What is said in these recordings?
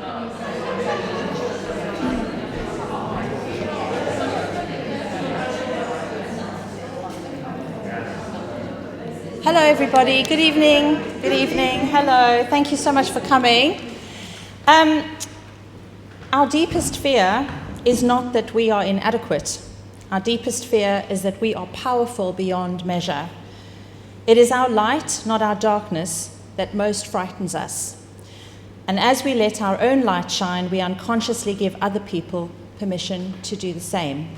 Hello, everybody. Good evening. Good evening. Hello. Thank you so much for coming. Our deepest fear is not that we are inadequate. Our deepest fear is that we are powerful beyond measure. It is our light, not our darkness, that most frightens us. And as we let our own light shine, we unconsciously give other people permission to do the same.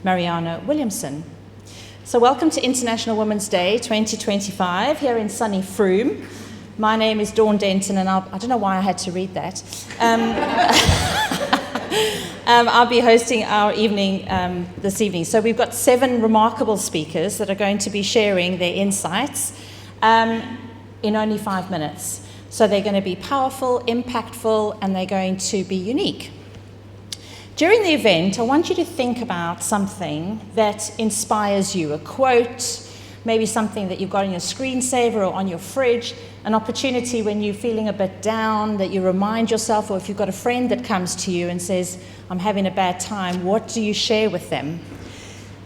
Mariana Williamson. So welcome to International Women's Day 2025 here in sunny Frome. My name is DAWN DENTON, and I don't know why I had to read that. I'll be hosting our evening this evening. So we've got 7 remarkable speakers that are going to be sharing their insights in only 5 minutes. So they're going to be powerful, impactful, and they're going to be unique. During the event, I want you to think about something that inspires you, a quote, maybe something that you've got on your screensaver or on your fridge, an opportunity when you're feeling a bit down that you remind yourself, or if you've got a friend that comes to you and says, I'm having a bad time, what do you share with them?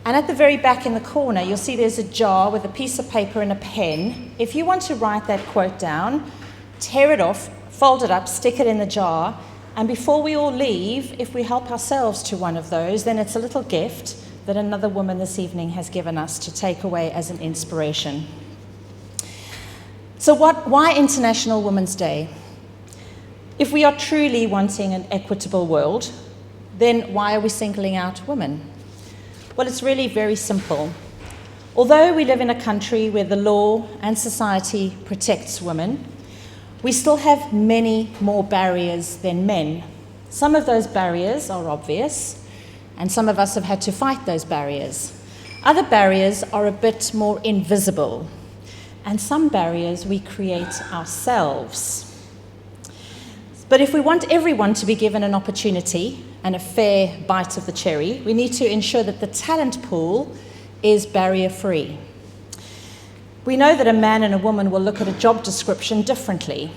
And at the very back in the corner, you'll see there's a jar with a piece of paper and a pen. If you want to write that quote down, tear it off, fold it up, stick it in the jar, and before we all leave, if we help ourselves to one of those, then it's a little gift that another woman this evening has given us to take away as an inspiration. So why International Women's Day? If we are truly wanting an equitable world, then why are we singling out women? Well, it's really very simple. Although we live in a country where the law and society protects women, we still have many more barriers than men. Some of those barriers are obvious, and some of us have had to fight those barriers. Other barriers are a bit more invisible, and some barriers we create ourselves. But if we want everyone to be given an opportunity and a fair bite of the cherry, we need to ensure that the talent pool is barrier-free. We know that a man and a woman will look at a job description differently.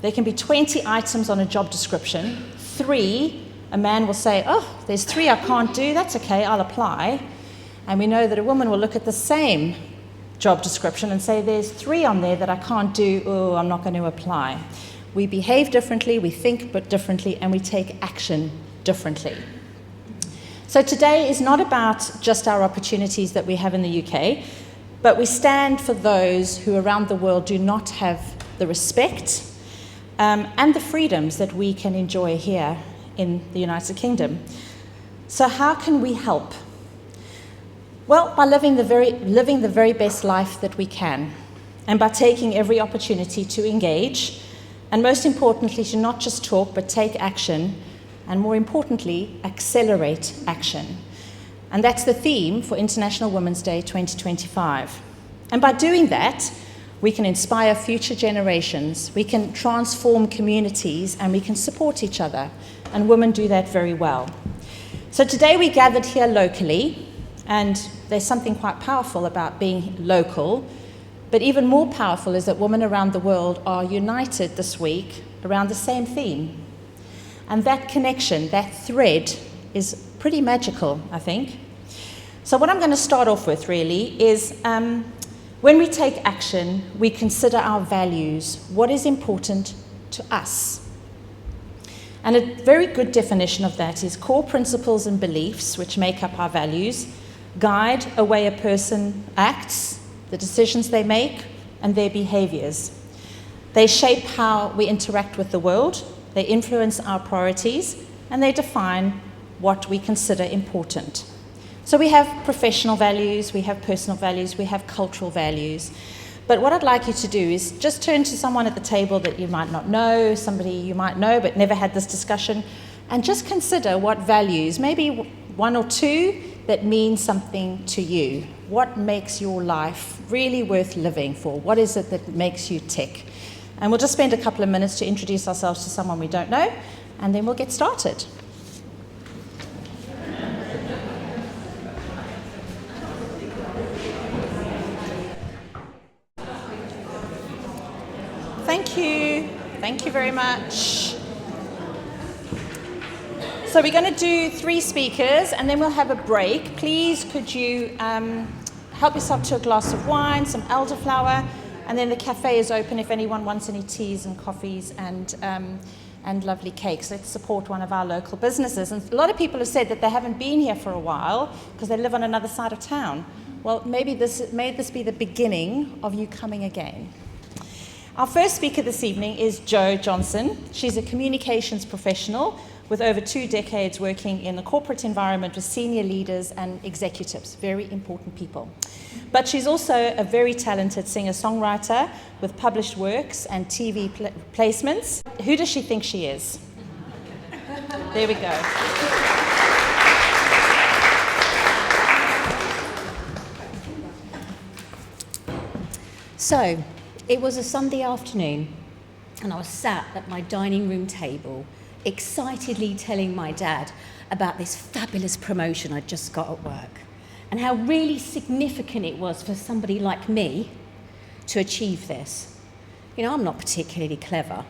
There can be 20 items on a job description. 3, a man will say, oh, there's 3 I can't do, that's okay, I'll apply. And we know that a woman will look at the same job description and say, there's 3 on there that I can't do, oh, I'm not going to apply. We behave differently, we think but differently, and we take action differently. So today is not about just our opportunities that we have in the UK, but we stand for those who around the world do not have the respect and the freedoms that we can enjoy here in the United Kingdom. So how can we help? Well, by living the very best life that we can, and by taking every opportunity to engage, and most importantly, to not just talk, but take action, and more importantly, accelerate action. And that's the theme for International Women's Day 2025. And by doing that, we can inspire future generations, we can transform communities, and we can support each other. And women do that very well. So today we gathered here locally, and there's something quite powerful about being local. But even more powerful is that women around the world are united this week around the same theme. And that connection, that thread, is pretty magical, I think. So what I'm going to start off with really is when we take action, we consider our values, what is important to us. And a very good definition of that is core principles and beliefs, which make up our values, guide a way a person acts, the decisions they make, and their behaviors. They shape how we interact with the world, they influence our priorities, and they define what we consider important. So we have professional values, we have personal values, we have cultural values. But what I'd like you to do is just turn to someone at the table that you might not know, somebody you might know but never had this discussion, and just consider what values, maybe 1 or 2, that mean something to you. What makes your life really worth living for? What is it that makes you tick? And we'll just spend a couple of minutes to introduce ourselves to someone we don't know, and then we'll get started. Thank you. Thank you very much. So we're going to do 3 speakers, and then we'll have a break. Please, could you help yourself to a glass of wine, some elderflower, and then the cafe is open if anyone wants any teas and coffees and lovely cakes. Let's support one of our local businesses. And a lot of people have said that they haven't been here for a while because they live on another side of town. Well, may this be the beginning of you coming again. Our first speaker this evening is Joanne Johnson. She's a communications professional with over 2 decades working in the corporate environment with senior leaders and executives, very important people. But she's also a very talented singer-songwriter with published works and TV placements. Who does she think she is? There we go. So, it was a Sunday afternoon, and I was sat at my dining room table, excitedly telling my dad about this fabulous promotion I'd just got at work, and how really significant it was for somebody like me to achieve this. You know, I'm not particularly clever,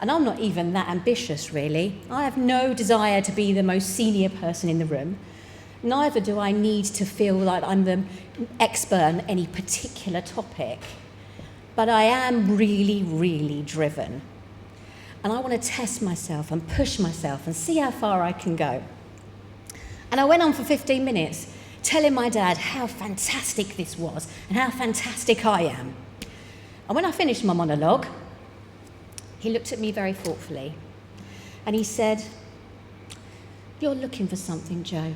and I'm not even that ambitious, really. I have no desire to be the most senior person in the room. Neither do I need to feel like I'm the expert on any particular topic. But I am really, really driven. And I want to test myself and push myself and see how far I can go. And I went on for 15 minutes telling my dad how fantastic this was and how fantastic I am. And when I finished my monologue, he looked at me very thoughtfully and he said, "You're looking for something, Jo.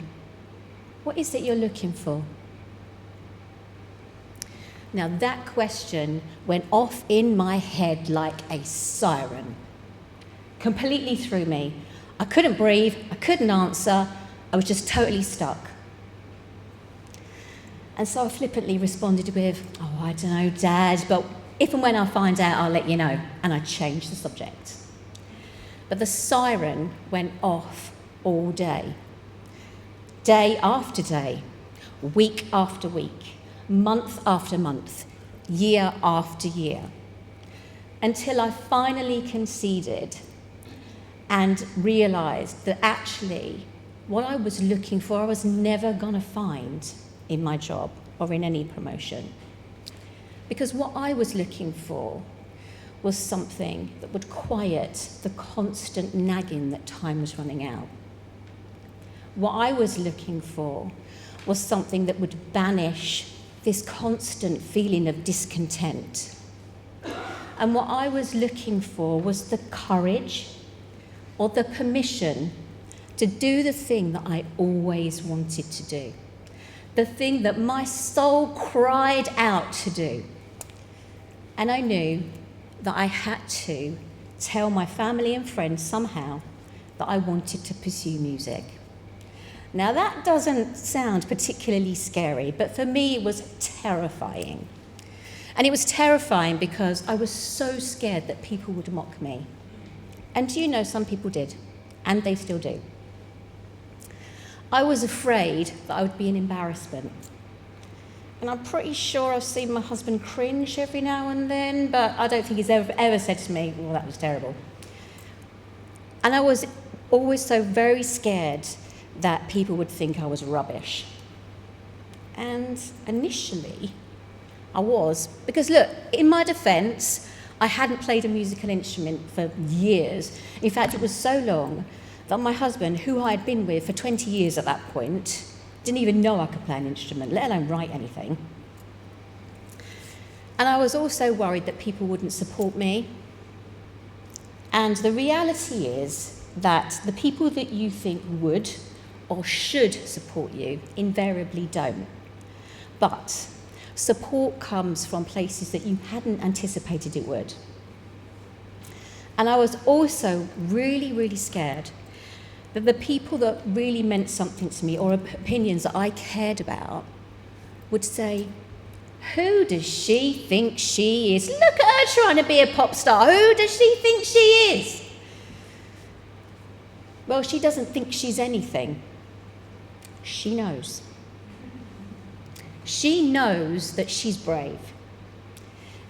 What is it you're looking for?" Now that question went off in my head like a siren. Completely threw me. I couldn't breathe, I couldn't answer, I was just totally stuck. And so I flippantly responded with, "Oh, I don't know, Dad, but if and when I find out, I'll let you know." And I changed the subject. But the siren went off all day. Day after day, week after week, month after month, year after year, until I finally conceded and realised that actually what I was looking for I was never going to find in my job or in any promotion. Because what I was looking for was something that would quiet the constant nagging that time was running out. What I was looking for was something that would banish this constant feeling of discontent. And what I was looking for was the courage or the permission to do the thing that I always wanted to do, the thing that my soul cried out to do. And I knew that I had to tell my family and friends somehow that I wanted to pursue music. Now that doesn't sound particularly scary, but for me it was terrifying. And it was terrifying because I was so scared that people would mock me. And you know, some people did, and they still do. I was afraid that I would be an embarrassment. And I'm pretty sure I've seen my husband cringe every now and then, but I don't think he's ever said to me, "Well, that was terrible." And I was always so very scared that people would think I was rubbish. And initially, I was, because look, in my defence, I hadn't played a musical instrument for years. In fact, it was so long that my husband, who I had been with for 20 years at that point, didn't even know I could play an instrument, let alone write anything. And I was also worried that people wouldn't support me. And the reality is that the people that you think would or should support you invariably don't. But support comes from places that you hadn't anticipated it would. And I was also really, really scared that the people that really meant something to me or opinions that I cared about would say, "Who does she think she is? Look at her trying to be a pop star. Who does she think she is?" Well, she doesn't think she's anything. She knows. She knows that she's brave.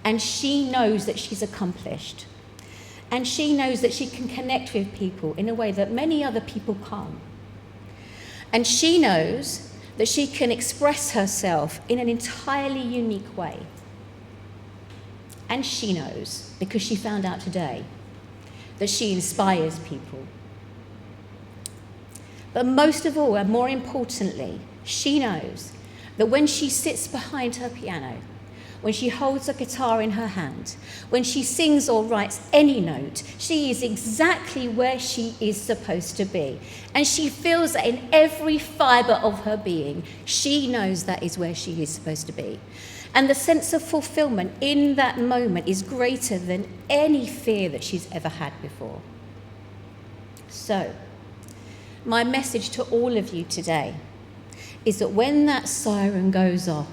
And she knows that she's accomplished. And she knows that she can connect with people in a way that many other people can't. And she knows that she can express herself in an entirely unique way. And she knows, because she found out today, that she inspires people. But most of all, and more importantly, she knows that when she sits behind her piano, when she holds a guitar in her hand, when she sings or writes any note, she is exactly where she is supposed to be. And she feels that in every fibre of her being, she knows that is where she is supposed to be. And the sense of fulfillment in that moment is greater than any fear that she's ever had before. So, my message to all of you today is that when that siren goes off,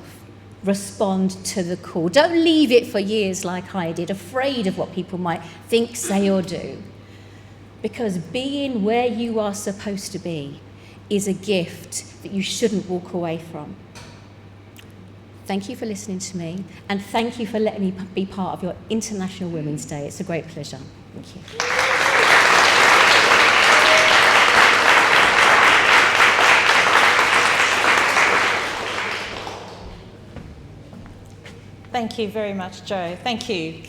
respond to the call. Don't leave it for years like I did, afraid of what people might think, say, or do. Because being where you are supposed to be is a gift that you shouldn't walk away from. Thank you for listening to me, and thank you for letting me be part of your International Women's Day. It's a great pleasure. Thank you. Thank you very much, Jo. Thank you.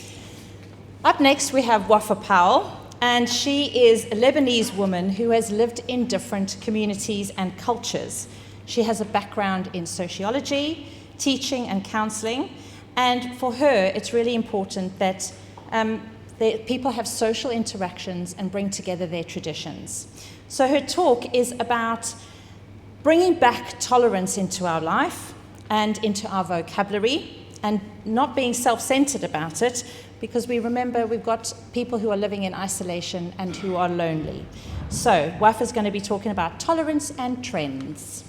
Up next, we have Wafaa Powell, and she is a Lebanese woman who has lived in different communities and cultures. She has a background in sociology, teaching and counselling, and for her, it's really important that people have social interactions and bring together their traditions. So her talk is about bringing back tolerance into our life and into our vocabulary, and not being self-centered about it, because we remember we've got people who are living in isolation and who are lonely. So Wafaa's going to be talking about tolerance and trends.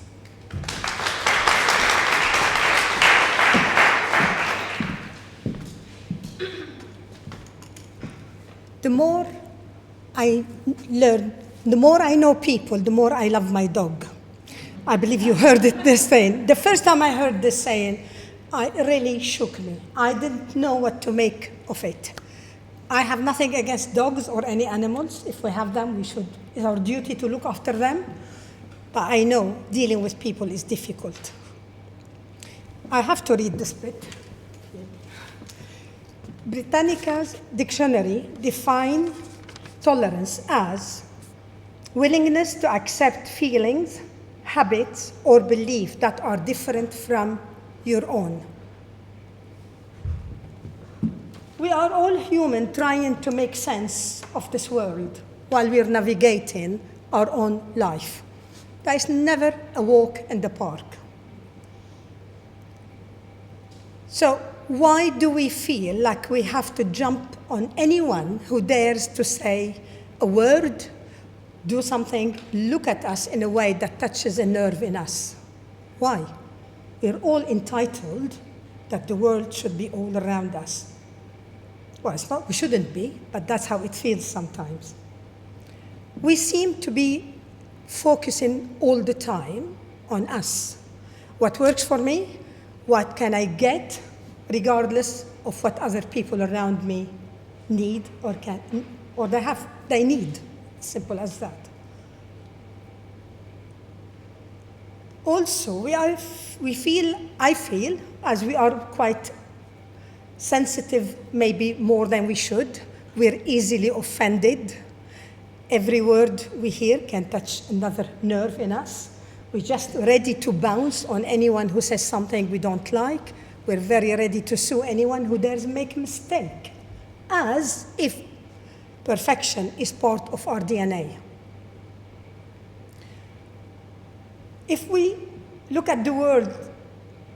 The more I learn, the more I know people, the more I love my dog. I believe you heard this saying. The first time I heard this saying, it really shook me. I didn't know what to make of it. I have nothing against dogs or any animals. If we have them, it's our duty to look after them. But I know dealing with people is difficult. I have to read this bit. Britannica's dictionary defines tolerance as willingness to accept feelings, habits, or beliefs that are different from your own. We are all human trying to make sense of this world while we're navigating our own life. There is never a walk in the park. So why do we feel like we have to jump on anyone who dares to say a word, do something, look at us in a way that touches a nerve in us? Why? We're all entitled that the world should be all around us. Well, it's not, we shouldn't be, but that's how it feels sometimes. We seem to be focusing all the time on us. What works for me? What can I get, regardless of what other people around me need or they need. Simple as that. Also, I feel, as we are quite sensitive, maybe more than we should, we're easily offended. Every word we hear can touch another nerve in us. We're just ready to bounce on anyone who says something we don't like. We're very ready to sue anyone who dares make a mistake, as if perfection is part of our DNA. If we look at the world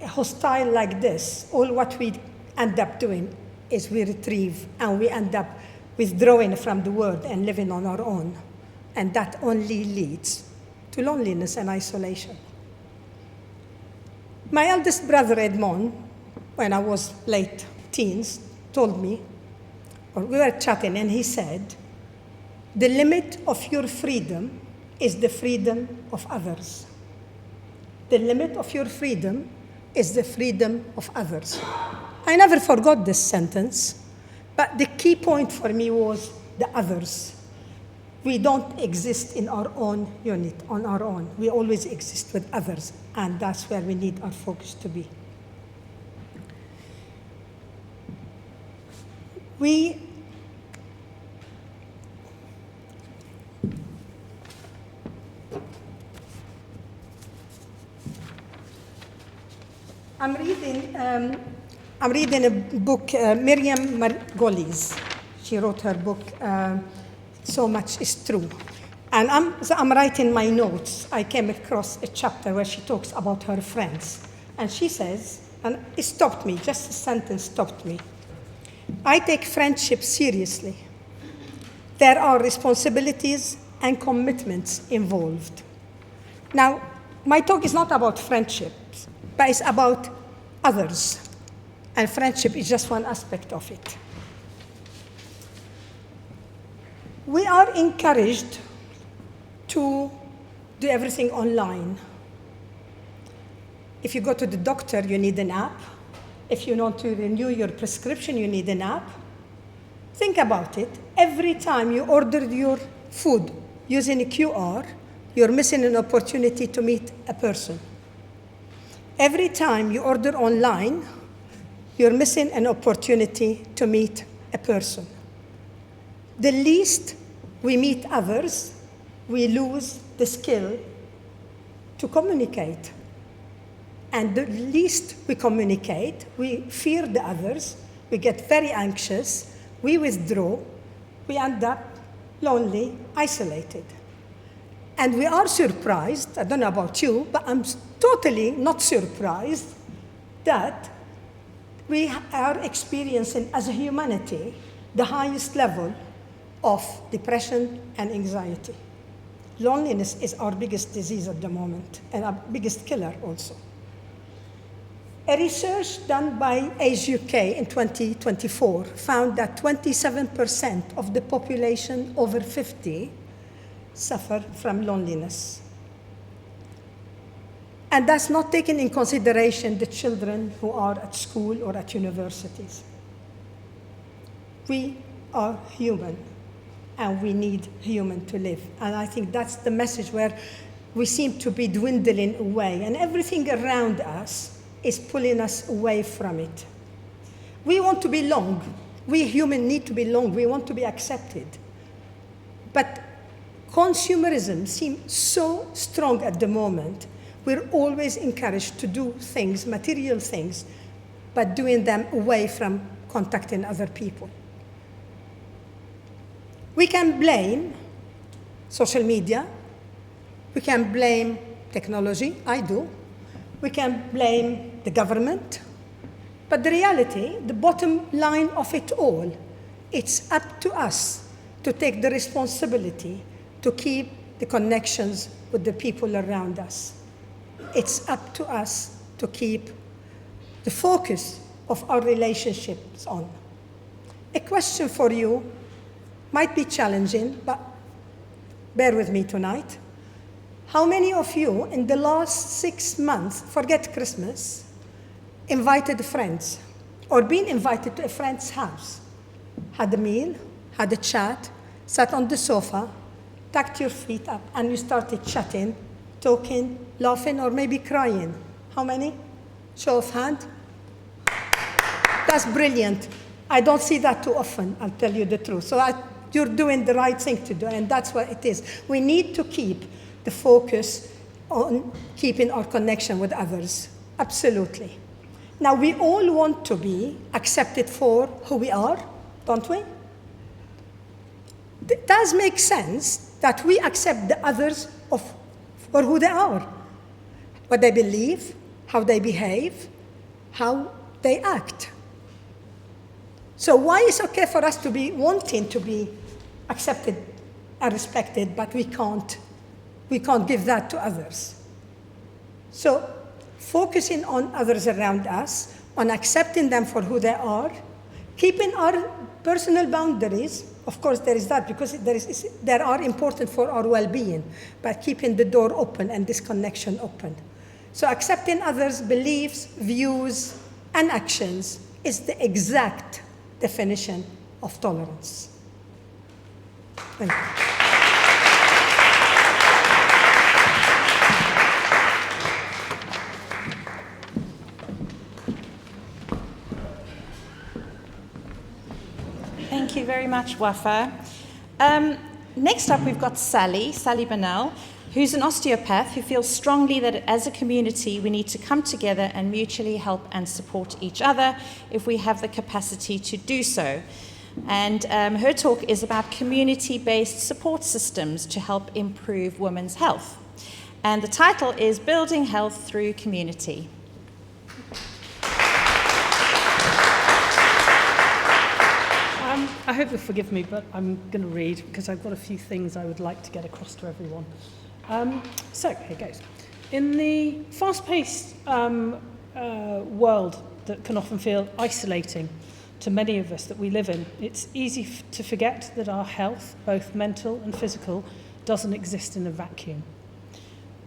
hostile like this, all what we end up doing is we retrieve and we end up withdrawing from the world and living on our own. And that only leads to loneliness and isolation. My eldest brother, Edmond, when I was late teens, told me, or we were chatting, and he said, the limit of your freedom is the freedom of others. The limit of your freedom is the freedom of others. I never forgot this sentence, but the key point for me was the others. We don't exist in our own unit, on our own. We always exist with others, and that's where we need our focus to be. I'm reading a book, Miriam Margolyes. She wrote her book, So Much Is True. And I'm writing my notes. I came across a chapter where she talks about her friends. And she says, and it stopped me, just a sentence stopped me. I take friendship seriously. There are responsibilities and commitments involved. Now, my talk is not about friendships, but it's about others. And friendship is just one aspect of it. We are encouraged to do everything online. If you go to the doctor, you need an app. If you want to renew your prescription, you need an app. Think about it. Every time you order your food using a QR, you're missing an opportunity to meet a person. Every time you order online, you're missing an opportunity to meet a person. The least we meet others, we lose the skill to communicate. And the least we communicate, we fear the others, we get very anxious, we withdraw, we end up lonely, isolated. And we are surprised, I don't know about you, but I'm totally not surprised that we are experiencing as a humanity the highest level of depression and anxiety. Loneliness is our biggest disease at the moment, and our biggest killer also. A research done by Age UK in 2024 found that 27% of the population over 50 suffer from loneliness. And that's not taking in consideration the children who are at school or at universities. We are human, and we need human to live. And I think that's the message where we seem to be dwindling away, and everything around us is pulling us away from it. We want to belong. We humans need to belong. We want to be accepted. But consumerism seems so strong at the moment. We're always encouraged to do things, material things, but doing them away from contacting other people. We can blame social media. We can blame technology. I do. We can blame the government. But the reality, the bottom line of it all, it's up to us to take the responsibility to keep the connections with the people around us. It's up to us to keep the focus of our relationships on. A question for you might be challenging, but bear with me tonight. How many of you in the last 6 months, forget Christmas, invited friends or been invited to a friend's house, had a meal, had a chat, sat on the sofa, tucked your feet up, and you started chatting, talking, laughing, or maybe crying? How many? Show of hand. That's brilliant. I don't see that too often, I'll tell you the truth. So you're doing the right thing to do, and that's what it is. We need to keep the focus on keeping our connection with others. Absolutely. Now, we all want to be accepted for who we are, don't we? It does make sense that we accept the others for who they are, what they believe, how they behave, how they act. So why is it okay for us to be wanting to be accepted and respected, but we can't give that to others? So focusing on others around us, on accepting them for who they are, keeping our personal boundaries. Of course, there is that, because they are important for our well-being, but keeping the door open and this connection open. So accepting others' beliefs, views, and actions is the exact definition of tolerance. Thank you. Thank you very much, Wafaa. Next up, we've got Sally Bonnell, who's an osteopath who feels strongly that as a community we need to come together and mutually help and support each other if we have the capacity to do so. And her talk is about community-based support systems to help improve women's health. And the title is Building Health Through Community. I hope you'll forgive me, but I'm going to read because I've got a few things I would like to get across to everyone. So here goes. In the fast-paced world that can often feel isolating to many of us that we live in, it's easy to forget that our health, both mental and physical, doesn't exist in a vacuum.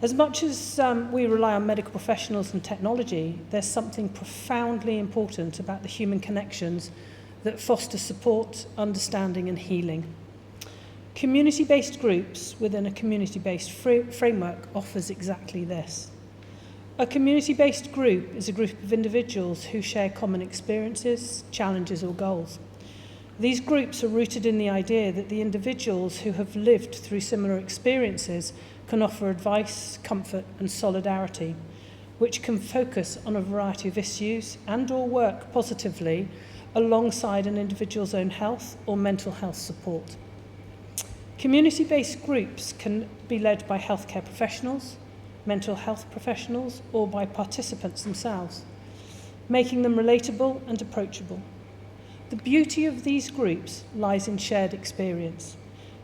As much as we rely on medical professionals and technology, there's something profoundly important about the human connections that foster support, understanding and healing. Community-based groups within a community-based framework offers exactly this. A community-based group is a group of individuals who share common experiences, challenges or goals. These groups are rooted in the idea that the individuals who have lived through similar experiences can offer advice, comfort and solidarity, which can focus on a variety of issues and or work positively alongside an individual's own health or mental health support. Community-based groups can be led by healthcare professionals, mental health professionals, or by participants themselves, making them relatable and approachable. The beauty of these groups lies in shared experience,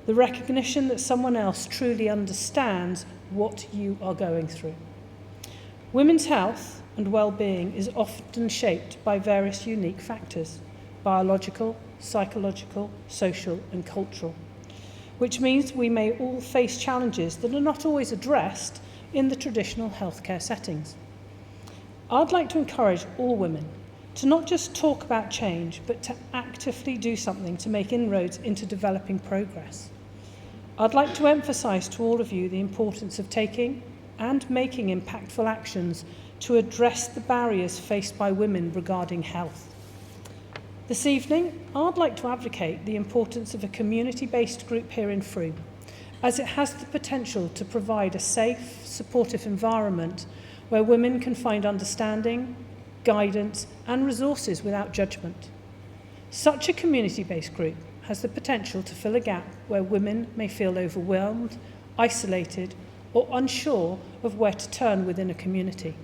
the recognition that someone else truly understands what you are going through. Women's health and well-being is often shaped by various unique factors, biological, psychological, social and cultural, which means we may all face challenges that are not always addressed in the traditional healthcare settings. I'd like to encourage all women to not just talk about change, but to actively do something to make inroads into developing progress. I'd like to emphasise to all of you the importance of taking and making impactful actions to address the barriers faced by women regarding health. This evening, I'd like to advocate the importance of a community-based group here in Frome, as it has the potential to provide a safe, supportive environment where women can find understanding, guidance and resources without judgment. Such a community-based group has the potential to fill a gap where women may feel overwhelmed, isolated or unsure of where to turn within a community.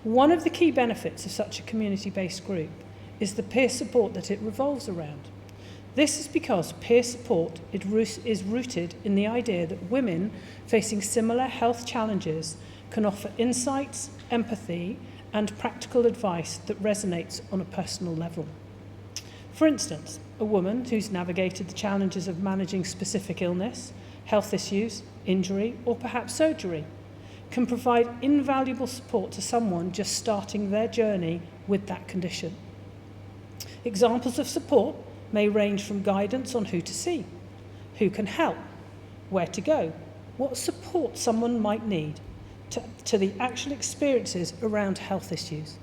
One of the key benefits of such a community-based group is the peer support that it revolves around. This is because peer support is rooted in the idea that women facing similar health challenges can offer insights, empathy, and practical advice that resonates on a personal level. For instance, a woman who's navigated the challenges of managing specific illness, health issues, injury, or perhaps surgery can provide invaluable support to someone just starting their journey with that condition. Examples of support may range from guidance on who to see, who can help, where to go, what support someone might need, to the actual experiences around health issues.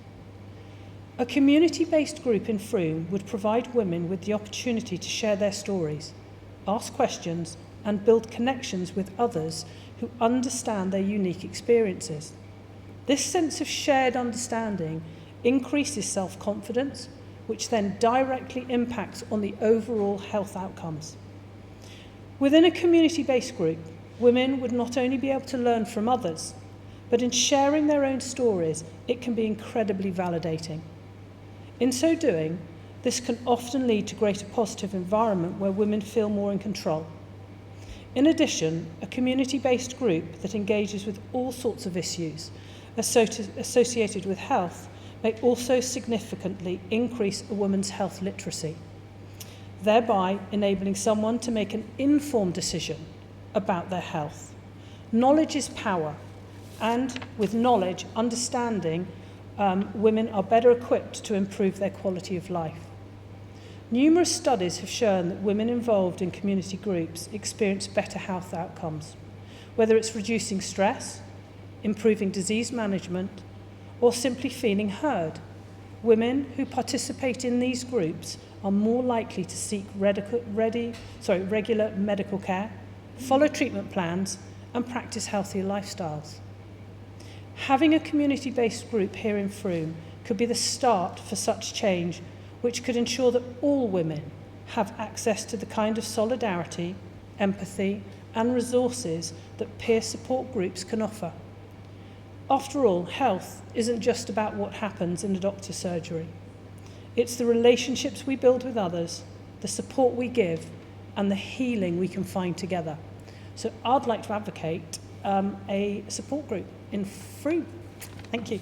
A community-based group in Frome would provide women with the opportunity to share their stories, ask questions, and build connections with others who understand their unique experiences. This sense of shared understanding increases self-confidence, which then directly impacts on the overall health outcomes. Within a community-based group, women would not only be able to learn from others, but in sharing their own stories, it can be incredibly validating. In so doing, this can often lead to greater positive environment where women feel more in control. In addition, a community-based group that engages with all sorts of issues associated with health may also significantly increase a woman's health literacy, thereby enabling someone to make an informed decision about their health. Knowledge is power, and with knowledge, understanding, women are better equipped to improve their quality of life. Numerous studies have shown that women involved in community groups experience better health outcomes, whether it's reducing stress, improving disease management, or simply feeling heard. Women who participate in these groups are more likely to seek regular medical care, follow treatment plans, and practice healthier lifestyles. Having a community-based group here in Frome could be the start for such change, which could ensure that all women have access to the kind of solidarity, empathy, and resources that peer support groups can offer. After all, health isn't just about what happens in a doctor's surgery. It's the relationships we build with others, the support we give, and the healing we can find together. So I'd like to advocate a support group in Frome. Thank you.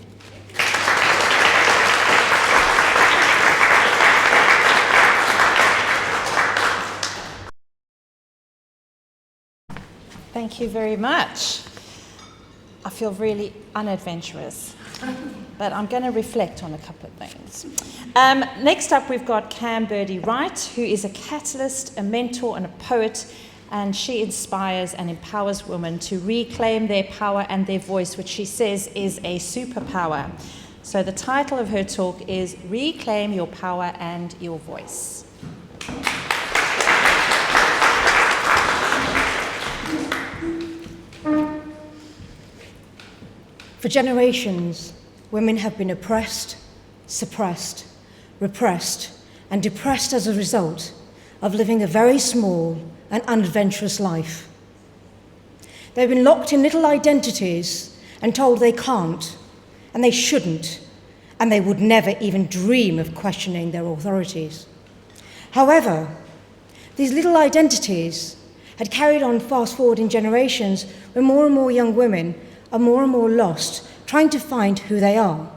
Thank you very much. I feel really unadventurous, but I'm going to reflect on a couple of things. Next up, we've got Birdee-Wright, who is a catalyst, a mentor, and a poet, and she inspires and empowers women to reclaim their power and their voice, which she says is a superpower. So the title of her talk is Reclaim Your Power and Your Voice. For generations, women have been oppressed, suppressed, repressed, and depressed as a result of living a very small and unadventurous life. They've been locked in little identities and told they can't, and they shouldn't, and they would never even dream of questioning their authorities. However, these little identities had carried on fast forward in generations when more and more young women are more and more lost, trying to find who they are.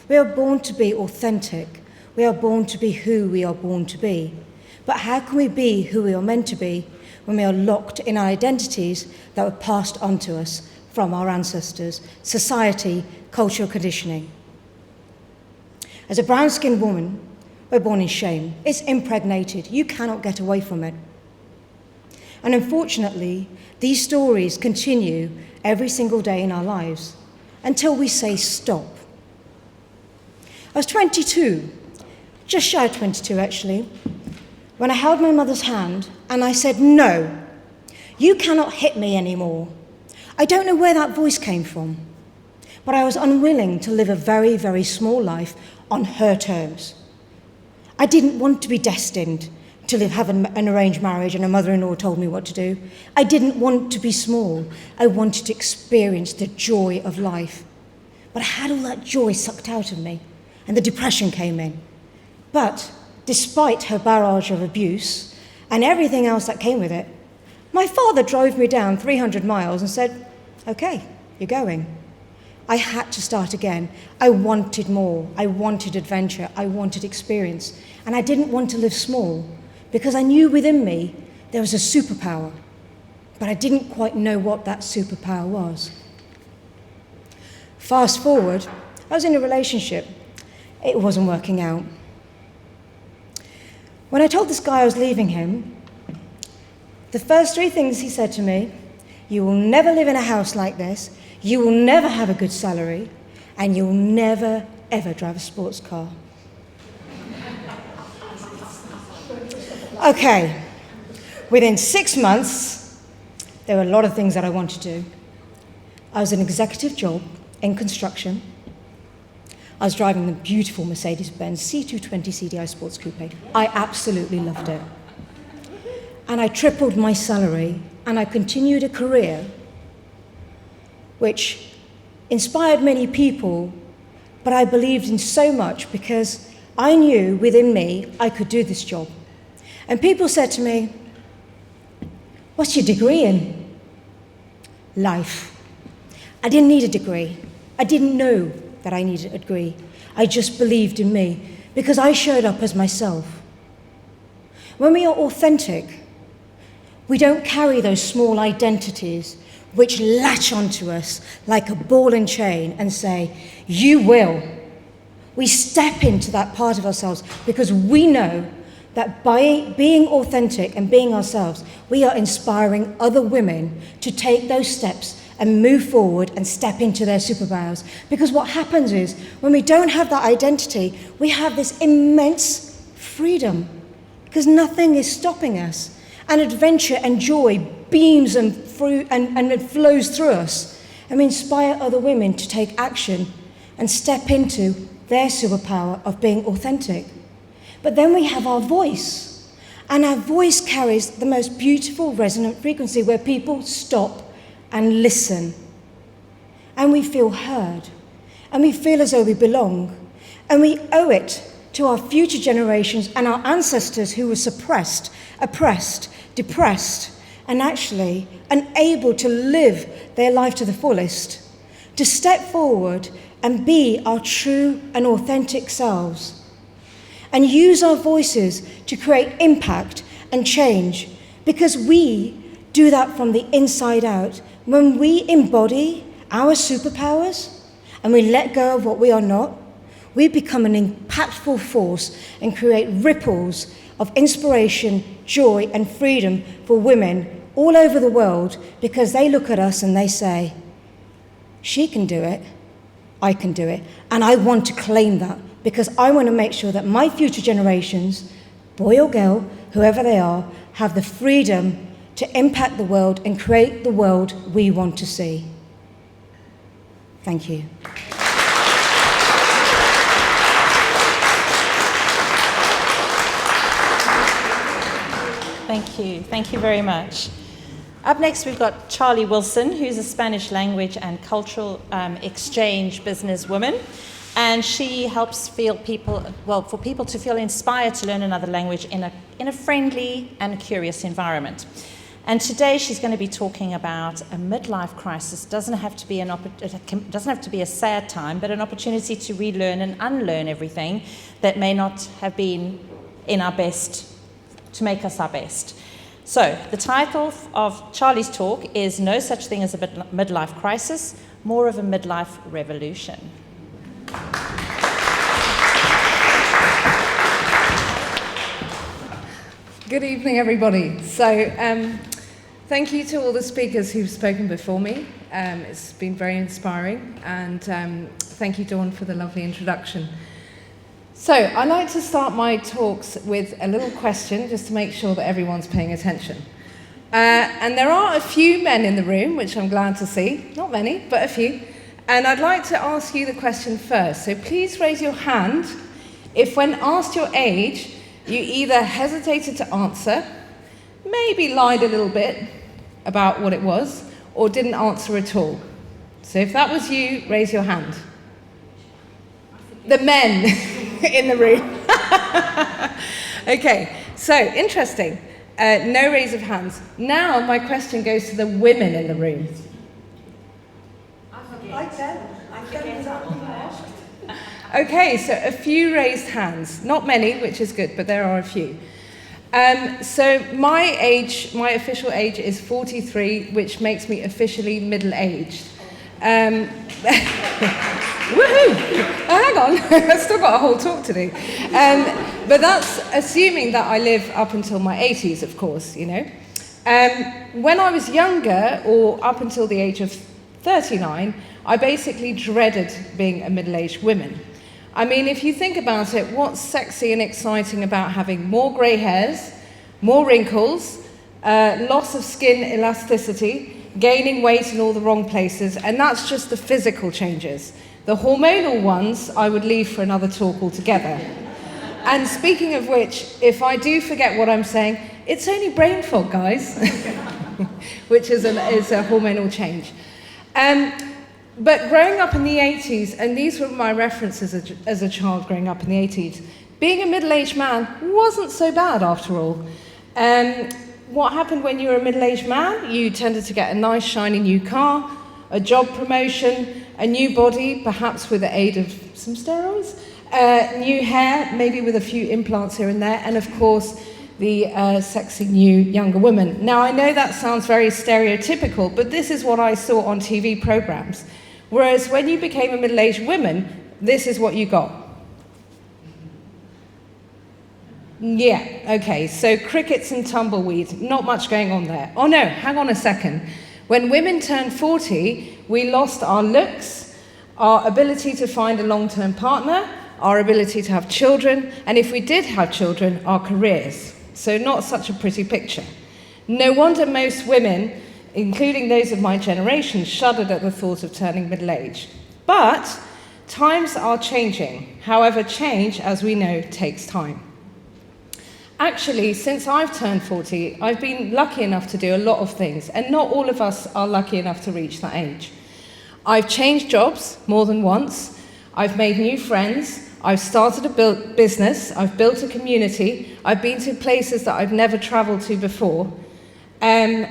We are born to be authentic. We are born to be who we are born to be. But how can we be who we are meant to be when we are locked in our identities that were passed on to us from our ancestors, society, cultural conditioning? As a brown-skinned woman, we're born in shame. It's impregnated. You cannot get away from it. And unfortunately, these stories continue every single day in our lives until we say stop. I was 22, just shy of 22 actually, when I held my mother's hand and I said, "No, you cannot hit me anymore." I don't know where that voice came from, but I was unwilling to live a very, very small life on her terms. I didn't want to be destined to have an arranged marriage and a mother-in-law told me what to do. I didn't want to be small. I wanted to experience the joy of life. But I had all that joy sucked out of me, and the depression came in. But despite her barrage of abuse and everything else that came with it, my father drove me down 300 miles and said, "Okay, you're going." I had to start again. I wanted more. I wanted adventure. I wanted experience. And I didn't want to live small, because I knew within me there was a superpower, but I didn't quite know what that superpower was. Fast forward, I was in a relationship. It wasn't working out. When I told this guy I was leaving him, the first 3 things he said to me: "You will never live in a house like this, you will never have a good salary, and you'll never, ever drive a sports car." Okay, within 6 months, there were a lot of things that I wanted to do. I was in an executive job in construction. I was driving the beautiful Mercedes-Benz C220 CDI Sports Coupe. I absolutely loved it. And I tripled my salary, and I continued a career which inspired many people, but I believed in so much because I knew within me I could do this job. And people said to me, "What's your degree in?" Life. I didn't need a degree. I didn't know that I needed a degree. I just believed in me because I showed up as myself. When we are authentic, we don't carry those small identities which latch onto us like a ball and chain and say, "You will." We step into that part of ourselves because we know that by being authentic and being ourselves, we are inspiring other women to take those steps and move forward and step into their superpowers. Because what happens is, when we don't have that identity, we have this immense freedom, because nothing is stopping us. And adventure and joy beams and it flows through us. And we inspire other women to take action and step into their superpower of being authentic. But then we have our voice. And our voice carries the most beautiful resonant frequency where people stop and listen. And we feel heard. And we feel as though we belong. And we owe it to our future generations and our ancestors who were suppressed, oppressed, depressed, and actually unable to live their life to the fullest, to step forward and be our true and authentic selves, and use our voices to create impact and change, because we do that from the inside out. When we embody our superpowers and we let go of what we are not, we become an impactful force and create ripples of inspiration, joy, and freedom for women all over the world, because they look at us and they say, she can do it, I can do it. And I want to claim that, because I want to make sure that my future generations, boy or girl, whoever they are, have the freedom to impact the world and create the world we want to see. Thank you. Thank you. Thank you very much. Up next, we've got Charlie Wilson, who's a Spanish language and cultural exchange businesswoman. And she helps for people to feel inspired to learn another language in a friendly and curious environment. And today she's going to be talking about a midlife crisis. Doesn't have to be a sad time, but an opportunity to relearn and unlearn everything that may not have been in our best, to make us our best. So the title of Charlie's talk is No Such Thing as a Midlife Crisis, More of a Midlife Revolution. Good evening, everybody. So thank you to all the speakers who've spoken before me. It's been very inspiring, and thank you, Dawn, for the lovely introduction. So I like to start my talks with a little question, just to make sure that everyone's paying attention. And there are a few men in the room, which I'm glad to see. Not many, but a few. And I'd like to ask you the question first. So please raise your hand if, when asked your age, you either hesitated to answer, maybe lied a little bit about what it was, or didn't answer at all. So if that was you, raise your hand. The men in the room. Okay, so interesting. No raise of hands. Now my question goes to the women in the room. Okay, so a few raised hands. Not many, which is good, but there are a few. So my official age is 43, which makes me officially middle-aged. Woohoo! Hang on, I've still got a whole talk to do. But that's assuming that I live up until my 80s, of course, you know. When I was younger, or up until the age of 39, I basically dreaded being a middle-aged woman. I mean, if you think about it, what's sexy and exciting about having more grey hairs, more wrinkles, loss of skin elasticity, gaining weight in all the wrong places, and that's just the physical changes. The hormonal ones I would leave for another talk altogether. And speaking of which, if I do forget what I'm saying, it's only brain fog, guys, which is a hormonal change. But growing up in the 80s, and these were my references as a child growing up in the 80s, being a middle-aged man wasn't so bad after all. What happened when you were a middle-aged man? You tended to get a nice shiny new car, a job promotion, a new body, perhaps with the aid of some steroids, new hair, maybe with a few implants here and there, and of course the sexy new younger woman. Now I know that sounds very stereotypical, but this is what I saw on TV programs. Whereas when you became a middle-aged woman, this is what you got. Yeah, okay, so crickets and tumbleweed, not much going on there. Oh no, hang on a second. When women turned 40, we lost our looks, our ability to find a long-term partner, our ability to have children, and if we did have children, our careers. So not such a pretty picture. No wonder most women, including those of my generation, shuddered at the thought of turning middle-aged. But times are changing. However, change, as we know, takes time. Actually, since I've turned 40, I've been lucky enough to do a lot of things, and not all of us are lucky enough to reach that age. I've changed jobs more than once, I've made new friends, I've started a business, I've built a community, I've been to places that I've never travelled to before, and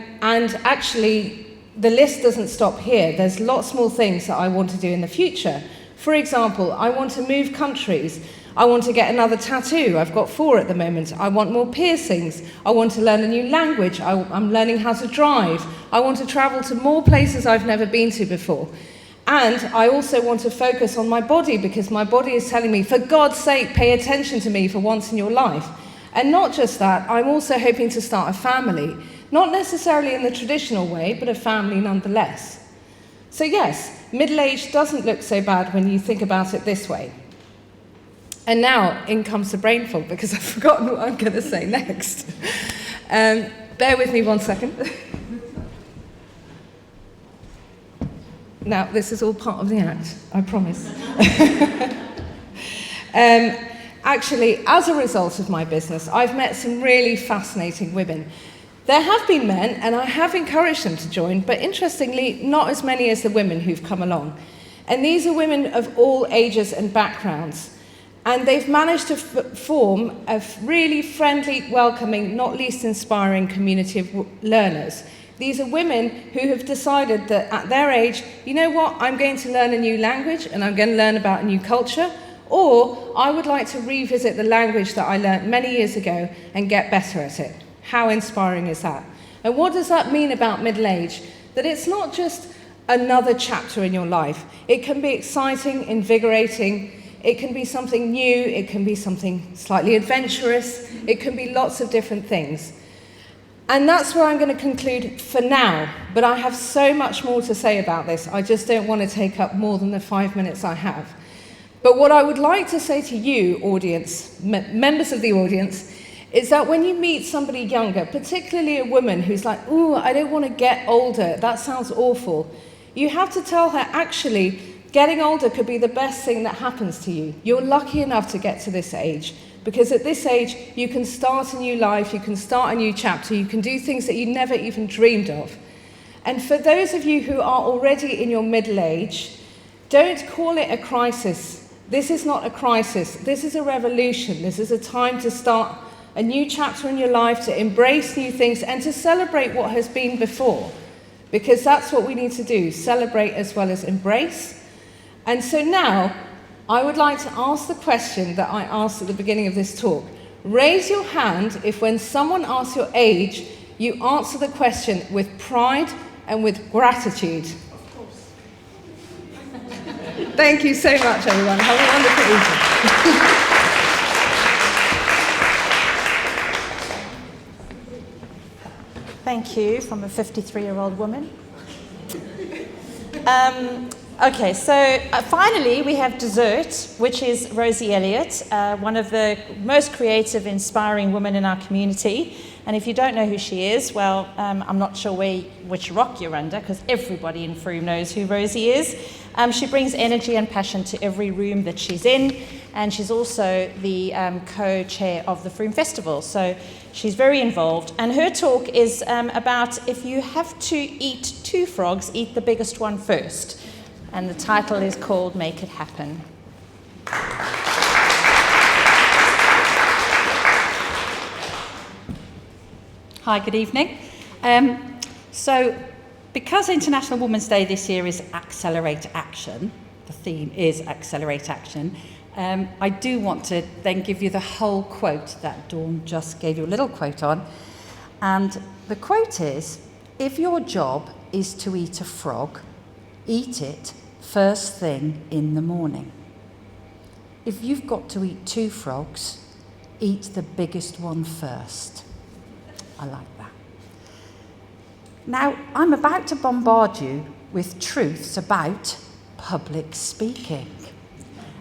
actually, the list doesn't stop here. There's lots more things that I want to do in the future. For example, I want to move countries. I want to get another tattoo. I've got 4 at the moment. I want more piercings. I want to learn a new language. I'm learning how to drive. I want to travel to more places I've never been to before. And I also want to focus on my body because my body is telling me, for God's sake, pay attention to me for once in your life. And not just that, I'm also hoping to start a family. Not necessarily in the traditional way, but a family nonetheless. So yes, middle age doesn't look so bad when you think about it this way. And now, in comes the brain fog, because I've forgotten what I'm going to say next. Bear with me 1 second. Now, this is all part of the act, I promise. Actually, as a result of my business, I've met some really fascinating women. There have been men, and I have encouraged them to join, but interestingly, not as many as the women who've come along. And these are women of all ages and backgrounds. And they've managed to form a really friendly, welcoming, not least inspiring community of learners. These are women who have decided that at their age, you know what, I'm going to learn a new language and I'm going to learn about a new culture, or I would like to revisit the language that I learned many years ago and get better at it. How inspiring is that? And what does that mean about middle age? That it's not just another chapter in your life. It can be exciting, invigorating. It can be something new, it can be something slightly adventurous, it can be lots of different things. And that's where I'm going to conclude for now, but I have so much more to say about this, I just don't want to take up more than the 5 minutes I have. But what I would like to say to you, audience, members of the audience, is that when you meet somebody younger, particularly a woman who's like, ooh, I don't want to get older, that sounds awful, you have to tell her, actually, getting older could be the best thing that happens to you. You're lucky enough to get to this age, because at this age, you can start a new life, you can start a new chapter, you can do things that you never even dreamed of. And for those of you who are already in your middle age, don't call it a crisis. This is not a crisis, this is a revolution. This is a time to start a new chapter in your life, to embrace new things, and to celebrate what has been before. Because that's what we need to do, celebrate as well as embrace. And so now, I would like to ask the question that I asked at the beginning of this talk. Raise your hand if when someone asks your age, you answer the question with pride and with gratitude. Of course. Thank you so much, everyone. Have a wonderful evening. Thank you, from a 53-year-old woman. Okay, so finally we have dessert, which is Rosie Eliot, one of the most creative, inspiring women in our community. And if you don't know who she is, well, I'm not sure which rock you're under, because everybody in Frome knows who Rosie is. She brings energy and passion to every room that she's in, and she's also the co-chair of the Frome Festival, so she's very involved. And her talk is about if you have to eat 2 frogs, eat the biggest one first. And the title is called Make It Happen. Hi, good evening. So, because International Women's Day this year is Accelerate Action, the theme is Accelerate Action, I do want to then give you the whole quote that Dawn just gave you a little quote on. And the quote is, if your job is to eat a frog, eat it first thing in the morning. If you've got to eat 2 frogs, eat the biggest one first. I like that. Now, I'm about to bombard you with truths about public speaking.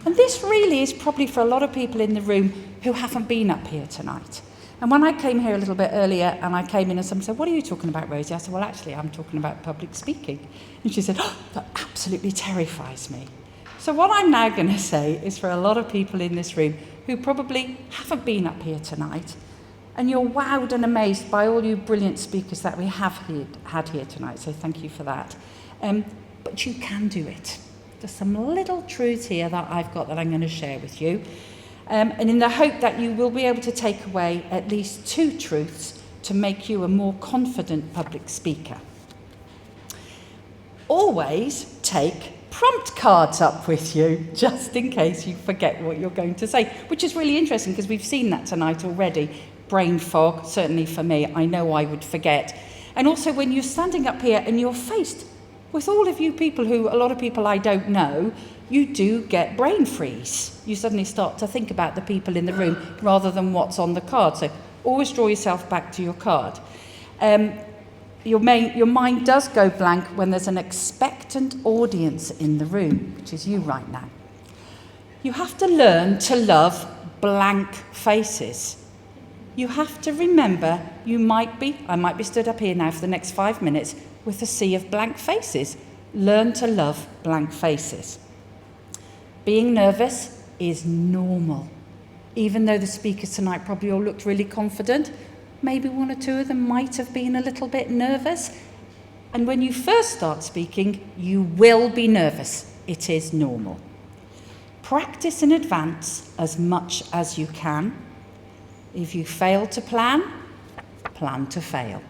And this really is probably for a lot of people in the room who haven't been up here tonight. And when I came here a little bit earlier and I came in and someone said, "What are you talking about, Rosie?" I said, "Well, actually, I'm talking about public speaking." And she said, "Oh, that absolutely terrifies me." So what I'm now going to say is for a lot of people in this room who probably haven't been up here tonight, and you're wowed and amazed by all you brilliant speakers that we have had here tonight, so thank you for that. But you can do it. There's some little truths here that I've got that I'm going to share with you. And in the hope that you will be able to take away at least 2 truths to make you a more confident public speaker. Always take prompt cards up with you, just in case you forget what you're going to say, which is really interesting because we've seen that tonight already. Brain fog, certainly for me, I know I would forget. And also when you're standing up here and you're faced with all of you people who, a lot of people I don't know, you do get brain freeze. You suddenly start to think about the people in the room rather than what's on the card. So always draw yourself back to your card. Your mind does go blank when there's an expectant audience in the room, which is you right now. You have to learn to love blank faces. You have to remember I might be stood up here now for the next 5 minutes with a sea of blank faces. Learn to love blank faces. Being nervous is normal. Even though the speakers tonight probably all looked really confident, maybe 1 or 2 of them might have been a little bit nervous. And when you first start speaking, you will be nervous. It is normal. Practice in advance as much as you can. If you fail to plan to fail.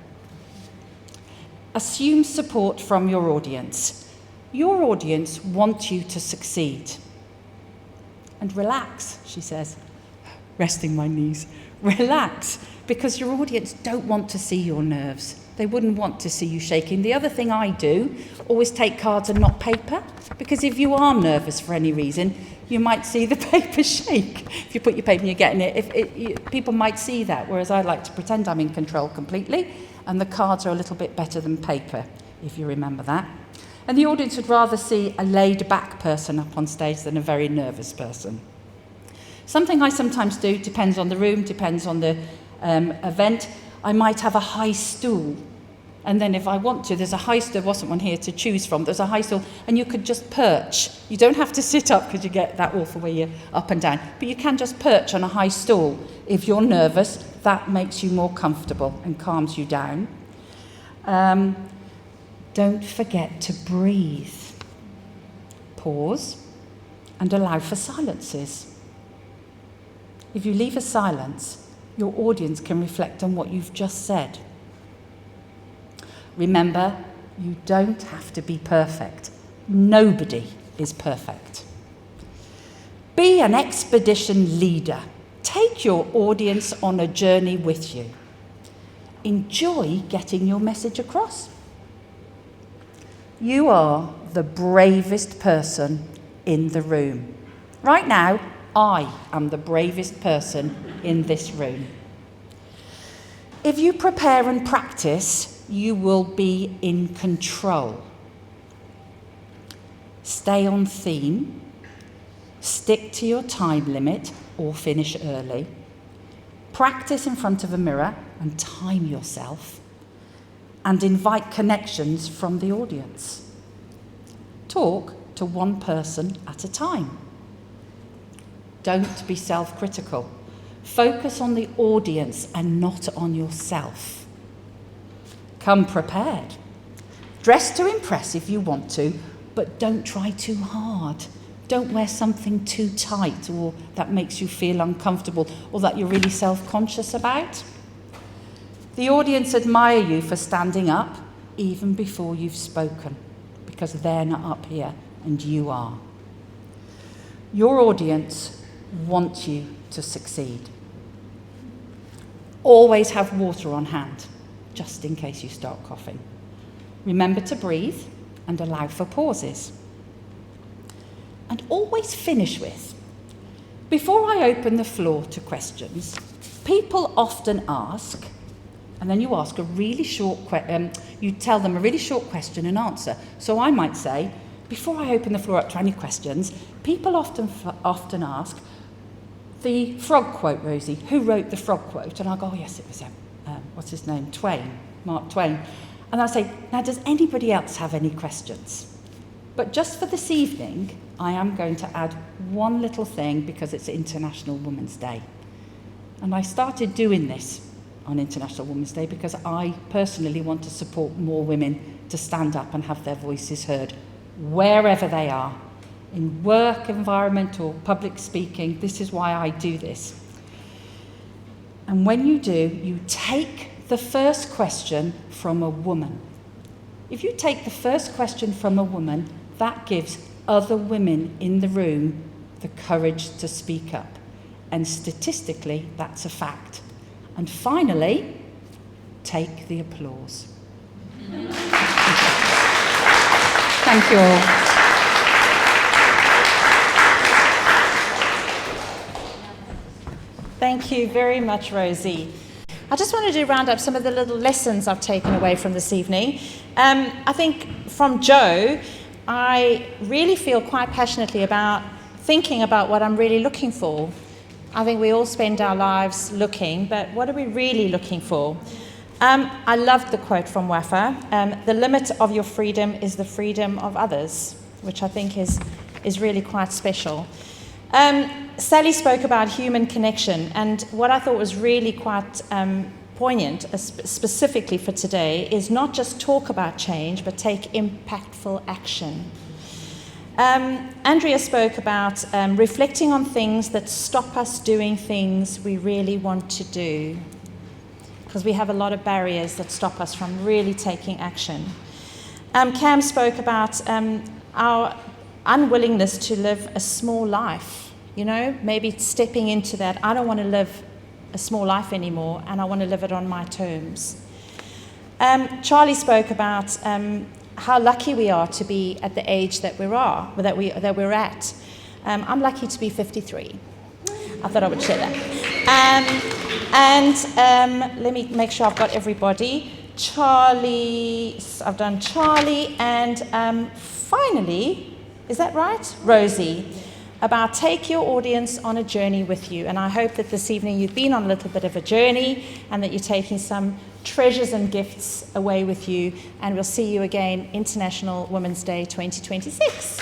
Assume support from your audience. Your audience want you to succeed. And relax, she says, resting my knees. Relax, because your audience don't want to see your nerves. They wouldn't want to see you shaking. The other thing I do, always take cards and not paper, because if you are nervous for any reason, you might see the paper shake. If you put your paper and you're getting it, people might see that, whereas I like to pretend I'm in control completely, and the cards are a little bit better than paper, if you remember that. And the audience would rather see a laid-back person up on stage than a very nervous person. Something I sometimes do, depends on the room, depends on the event, I might have a high stool. And then if I want to, there's a high stool, there wasn't one here to choose from, there's a high stool, and you could just perch. You don't have to sit up because you get that awful way you're up and down, but you can just perch on a high stool. If you're nervous, that makes you more comfortable and calms you down. Don't forget to breathe. Pause and allow for silences. If you leave a silence, your audience can reflect on what you've just said. Remember, you don't have to be perfect. Nobody is perfect. Be an expedition leader. Take your audience on a journey with you. Enjoy getting your message across. You are the bravest person in the room. Right now, I am the bravest person in this room. If you prepare and practice, you will be in control. Stay on theme. Stick to your time limit or finish early. Practice in front of a mirror and time yourself. And invite connections from the audience. Talk to one person at a time. Don't be self-critical. Focus on the audience and not on yourself. Come prepared. Dress to impress if you want to, but don't try too hard. Don't wear something too tight or that makes you feel uncomfortable or that you're really self-conscious about. The audience admire you for standing up even before you've spoken, because they're not up here and you are. Your audience wants you to succeed. Always have water on hand, just in case you start coughing. Remember to breathe and allow for pauses. And always finish with, Before I open the floor to questions, people often ask, and then you ask a really short you tell them a really short question and answer. So I might say, before I open the floor up to any questions, people often ask, the frog quote, Rosie, who wrote the frog quote? And I'll go, oh yes, it was, what's his name, Mark Twain. And I'll say, now does anybody else have any questions? But just for this evening, I am going to add one little thing because it's International Women's Day. And I started doing this on International Women's Day because I personally want to support more women to stand up and have their voices heard wherever they are, in work environment or public speaking. This is why I do this. And when you do, you take the first question from a woman. If you take the first question from a woman, that gives other women in the room the courage to speak up. And statistically, that's a fact. And finally, take the applause. Thank you all. Thank you very much, Rosie. I just wanted to round up some of the little lessons I've taken away from this evening. I think from Jo, I really feel quite passionately about thinking about what I'm really looking for. I think we all spend our lives looking, but what are we really looking for? I loved the quote from Wafaa. The limit of your freedom is the freedom of others, which I think is really quite special. Sally spoke about human connection, and what I thought was really quite poignant, specifically for today, is not just talk about change, but take impactful action. Andrea spoke about reflecting on things that stop us doing things we really want to do, because we have a lot of barriers that stop us from really taking action. Cam spoke about our unwillingness to live a small life. You know, maybe stepping into that, I don't want to live a small life anymore, and I want to live it on my terms. Charlie spoke about how lucky we are to be at the age that we're at. I'm lucky to be 53. I thought I would share that. Let me make sure I've got everybody. Charlie, I've done Charlie, and finally, is that right? Rosie. About take your audience on a journey with you. And I hope that this evening you've been on a little bit of a journey and that you're taking some treasures and gifts away with you. And we'll see you again, International Women's Day 2026.